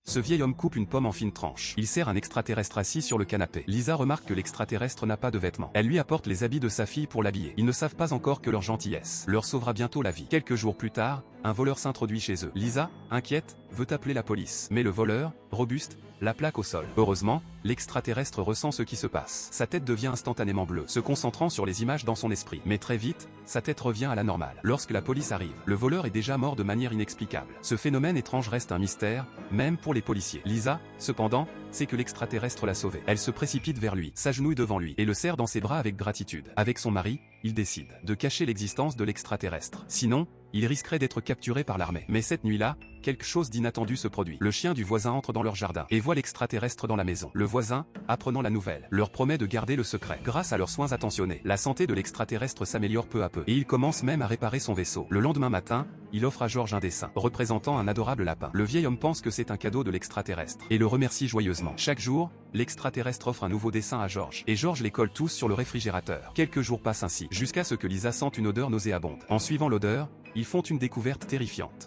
Ce vieil homme coupe une pomme en fines tranches. Il sert un extraterrestre assis sur le canapé. Lisa remarque que l'extraterrestre n'a pas de vêtements. Elle lui apporte les habits de sa fille pour l'habiller. Ils ne savent pas encore que leur gentillesse leur sauvera bientôt la vie. Quelques jours plus tard, un voleur s'introduit chez eux. Lisa, inquiète, veut appeler la police. Mais le voleur, robuste, la plaque au sol. Heureusement, l'extraterrestre ressent ce qui se passe. Sa tête devient instantanément bleue, se concentrant sur les images dans son esprit. Mais très vite, sa tête revient à la normale. Lorsque la police arrive, le voleur est déjà mort de manière inexplicable. Ce phénomène étrange reste un mystère, même pour les policiers. Lisa, cependant, sait que l'extraterrestre l'a sauvée. Elle se précipite vers lui, s'agenouille devant lui, et le serre dans ses bras avec gratitude. Avec son mari, il décide de cacher l'existence de l'extraterrestre. Sinon, il risquerait d'être capturé par l'armée. Mais cette nuit-là, quelque chose d'inattendu se produit. Le chien du voisin entre dans leur jardin et voit l'extraterrestre dans la maison. Le voisin, apprenant la nouvelle, leur promet de garder le secret. Grâce à leurs soins attentionnés, la santé de l'extraterrestre s'améliore peu à peu et il commence même à réparer son vaisseau. Le lendemain matin, il offre à George un dessin représentant un adorable lapin. Le vieil homme pense que c'est un cadeau de l'extraterrestre et le remercie joyeusement. Chaque jour, l'extraterrestre offre un nouveau dessin à George et George les colle tous sur le réfrigérateur. Quelques jours passent ainsi, jusqu'à ce que Lisa sente une odeur nauséabonde. En suivant l'odeur, ils font une découverte terrifiante.